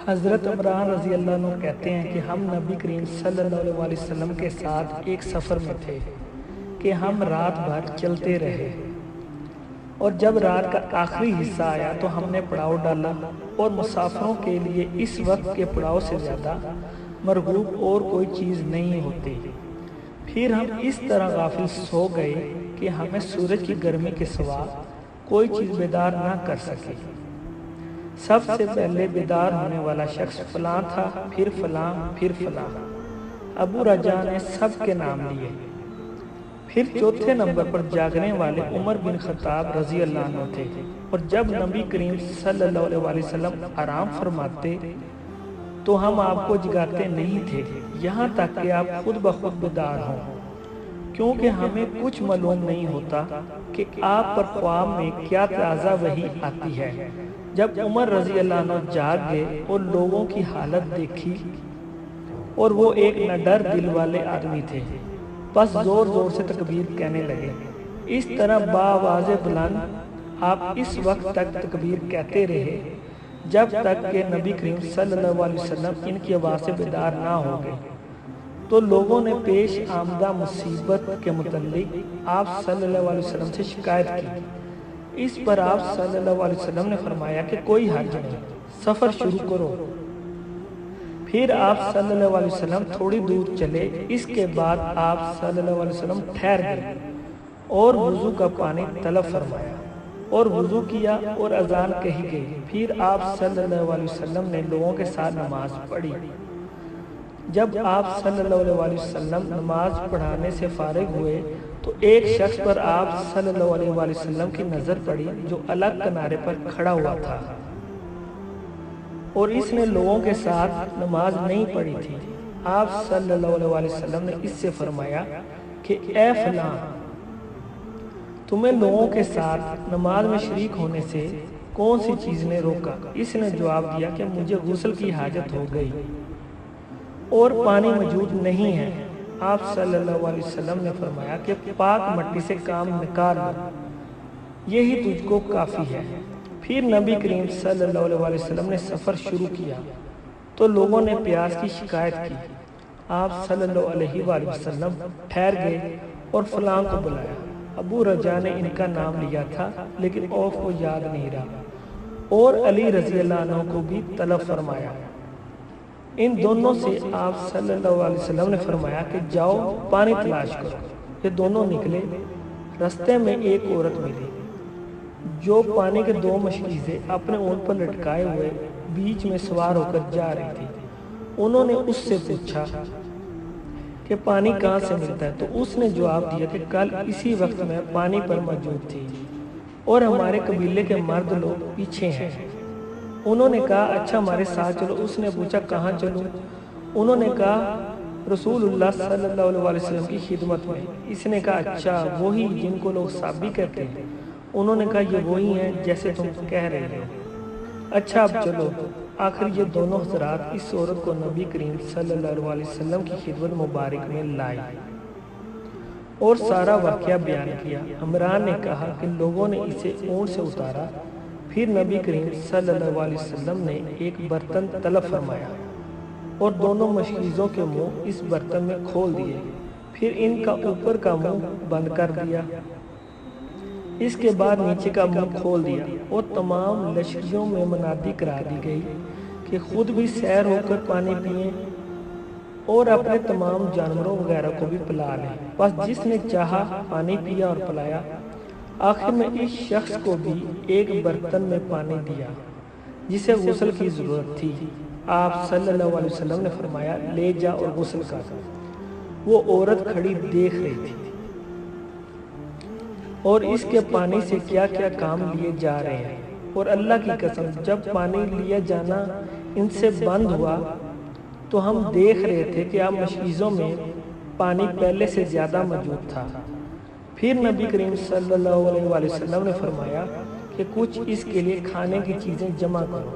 حضرت عمران رضی اللہ عنہ کہتے ہیں کہ ہم نبی کریم صلی اللہ علیہ وسلم کے ساتھ ایک سفر میں تھے کہ ہم رات بھر چلتے رہے، اور جب رات کا آخری حصہ آیا تو ہم نے پڑاؤ ڈالا، اور مسافروں کے لیے اس وقت کے پڑاؤ سے زیادہ مرغوب اور کوئی چیز نہیں ہوتی۔ پھر ہم اس طرح غافل سو گئے کہ ہمیں سورج کی گرمی کے سوا کوئی چیز بیدار نہ کر سکی۔ سب سے پہلے بیدار ہونے والا شخص فلاں تھا، پھر فلاں، پھر فلاں۔ ابو رجا نے سب کے نام لیے۔ پھر چوتھے نمبر پر جاگنے والے عمر بن خطاب رضی اللہ عنہ تھے، اور جب نبی کریم صلی اللہ علیہ وسلم آرام فرماتے تو ہم آپ کو جگاتے نہیں تھے یہاں تک کہ آپ خود بخود بیدار ہوں، کیونکہ ہمیں کچھ معلوم نہیں ہوتا کہ آپ پر خواب میں کیا تازہ وحی آتی ہے۔ جب عمر رضی اللہ عنہ جاگ گئے اور لوگوں کی حالت دیکھی، اور وہ ایک نہ ڈر دل والے آدمی تھے، بس زور زور سے تکبیر کہنے لگے۔ اس طرح بآواز بلند آپ اس وقت تک تکبیر کہتے رہے جب تک کہ نبی کریم صلی اللہ علیہ وسلم ان کی آواز سے بیدار نہ ہو گئے۔ تو لوگوں نے پیش آمدہ مصیبت کے متعلق آپ صلی اللہ علیہ وسلم سے شکایت کی۔ اس پر آپ صلی اللہ علیہ وسلم نے فرمایا کہ کوئی حرج نہیں، سفر شروع کرو۔ پھر آپ صلی اللہ علیہ وسلم تھوڑی دور چلے۔ اس کے بعد آپ صلی اللہ علیہ وسلم ٹھہر گئے اور وضو کا پانی طلب فرمایا اور وضو کیا اور اذان کہی گئی۔ پھر آپ صلی اللہ علیہ وسلم نے لوگوں کے ساتھ نماز پڑھی۔ جب آپ صلی اللہ علیہ وسلم نماز پڑھانے سے فارغ ہوئے تو ایک شخص پر آپ صلی اللہ علیہ وسلم کی نظر پڑی جو الگ کنارے پر کھڑا ہوا تھا، اور اس نے لوگوں کے ساتھ نماز نہیں پڑھی تھی۔ آپ صلی اللہ علیہ وسلم نے اس سے فرمایا کہ اے فلاں، تمہیں لوگوں کے ساتھ نماز میں شریک ہونے سے کون سی چیز نے روکا؟ اس نے جواب دیا کہ مجھے غسل کی حاجت ہو گئی اور پانی موجود نہیں ہے۔ آپ صلی اللہ علیہ وسلم نے فرمایا کہ پاک مٹی سے کام نکال لو، یہی تجھ کو کافی ہے۔ پھر نبی کریم صلی اللہ علیہ وسلم نے سفر شروع کیا تو لوگوں نے پیاس کی شکایت کی۔ آپ صلی اللہ علیہ وسلم ٹھہر گئے اور فلاں کو بلایا۔ ابو رجا نے ان کا نام لیا تھا لیکن اوف کو یاد نہیں رہا، اور علی رضی اللہ عنہ کو بھی طلب فرمایا۔ ان دونوں سے آپ صلی اللہ علیہ وسلم نے فرمایا کہ جاؤ پانی تلاش کرو۔ یہ دونوں نکلے۔ رستے میں ایک عورت ملی جو پانی کے 2 مشکیزیں اپنے اونٹ پر لٹکائے ہوئے بیچ میں سوار ہو کر جا رہی تھی۔ انہوں نے اس سے پوچھا کہ پانی کہاں سے ملتا ہے؟ تو اس نے جواب دیا کہ کل اسی وقت میں پانی پر موجود تھی اور ہمارے قبیلے کے مرد لوگ پیچھے ہیں۔ انہوں نے کہا اچھا ہمارے ساتھ چلو۔ اس نے پوچھا کہاں چلوں؟ انہوں نے کہا رسول اللہ صلی اللہ علیہ وسلم کی خدمت میں۔ اس نے کہا اچھا وہی جن کو لوگ صحابی کہتے ہیں؟ انہوں نے کہا یہ وہی ہیں جیسے تم کہہ رہے ہو۔ اچھا اب چلو۔ آخر یہ دونوں حضرات اس عورت کو نبی کریم صلی اللہ علیہ وسلم کی خدمت مبارک میں لائی اور سارا واقعہ بیان کیا۔ عمران نے کہا کہ لوگوں نے اسے اونٹ سے اتارا، پھر نبی کریم صلی اللہ علیہ وسلم نے ایک برتن طلب فرمایا اور دونوں مشکیزوں کے منہ اس برتن میں کھول دیے، پھر ان کا اوپر کا منہ بند کر دیا، اس کے بعد نیچے کا منہ کھول دیا، اور تمام لشکریوں میں منادی کرا دی گئی کہ خود بھی سیر ہو کر پانی پئیں اور اپنے تمام جانوروں وغیرہ کو بھی پلا لیں۔ بس جس نے چاہا پانی پیا اور پلایا۔ آخر میں اس شخص کو بھی ایک برتن میں پانی دیا جسے غسل کی ضرورت تھی۔ آپ صلی اللہ علیہ وسلم نے فرمایا لے جا اور غسل کر۔ وہ عورت کھڑی دیکھ رہی تھی اور اس کے پانی سے کیا کیا کام لیے جا رہے ہیں، اور اللہ کی قسم جب پانی لیا جانا ان سے بند ہوا تو ہم دیکھ رہے تھے کہ اب مشکیزوں میں پانی پہلے سے زیادہ موجود تھا۔ پھر نبی کریم صلی اللہ علیہ وسلم نے فرمایا کہ کچھ اس کے لیے کھانے کی چیزیں جمع کرو۔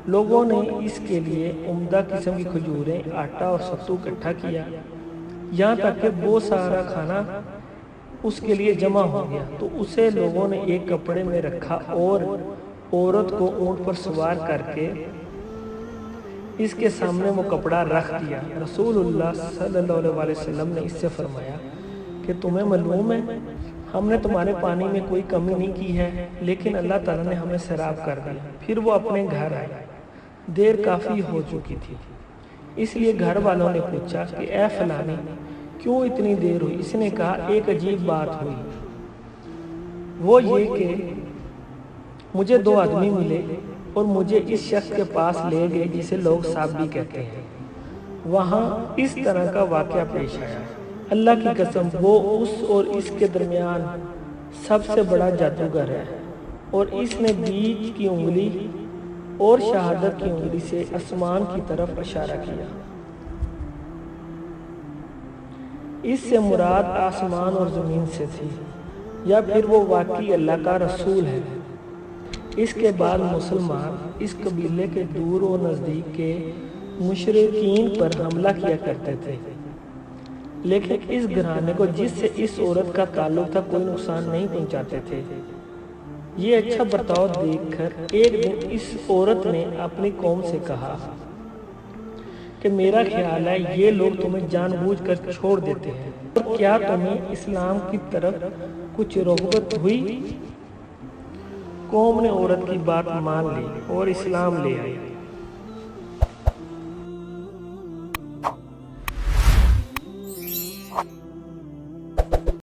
لوگوں نے اس کے لیے عمدہ قسم کی کھجوریں، آٹا اور ستو اکٹھا کیا، یہاں تک کہ بہت سارا کھانا اس کے لیے جمع ہو گیا۔ تو اسے لوگوں نے ایک کپڑے میں رکھا اور عورت کو اونٹ پر سوار کر کے اس کے سامنے وہ کپڑا رکھ دیا۔ رسول اللہ صلی اللہ علیہ وسلم نے اس سے فرمایا کہ تمہیں معلوم ہے ہم نے تمہارے پانی میں کوئی کمی نہیں کی ہے، لیکن اللہ تعالیٰ نے ہمیں سیراب کر دیا۔ پھر وہ اپنے گھر آئے، دیر کافی ہو چکی تھی، اس لیے گھر والوں نے پوچھا کہ اے فلانی کیوں اتنی دیر ہوئی؟ اس نے کہا ایک عجیب بات ہوئی، وہ یہ کہ مجھے 2 آدمی ملے اور مجھے اس شخص کے پاس لے گئے جسے لوگ صابی کہتے ہیں۔ وہاں اس طرح کا واقعہ پیش آیا، اللہ کی قسم وہ اس اور اس کے درمیان سب سے بڑا جادوگر ہے، اور اس نے بیچ کی انگلی اور شہادت کی انگلی سے آسمان کی طرف اشارہ کیا۔ اس سے مراد آسمان اور زمین سے تھی، یا پھر وہ واقعی اللہ کا رسول ہے۔ اس کے بعد مسلمان اس قبیلے کے دور و نزدیک کے مشرکین پر حملہ کیا کرتے تھے، لیکن اس گھرانے کو جس سے اس عورت کا تعلق تھا کوئی نقصان نہیں پہنچاتے تھے۔ یہ اچھا برتاؤ دیکھ کر ایک دن اس عورت نے اپنی قوم سے کہا کہ میرا خیال ہے یہ لوگ تمہیں جان بوجھ کر چھوڑ دیتے ہیں، اور کیا تمہیں اسلام کی طرف کچھ رغبت ہوئی؟ قوم نے عورت کی بات مان لی اور اسلام لے آئی۔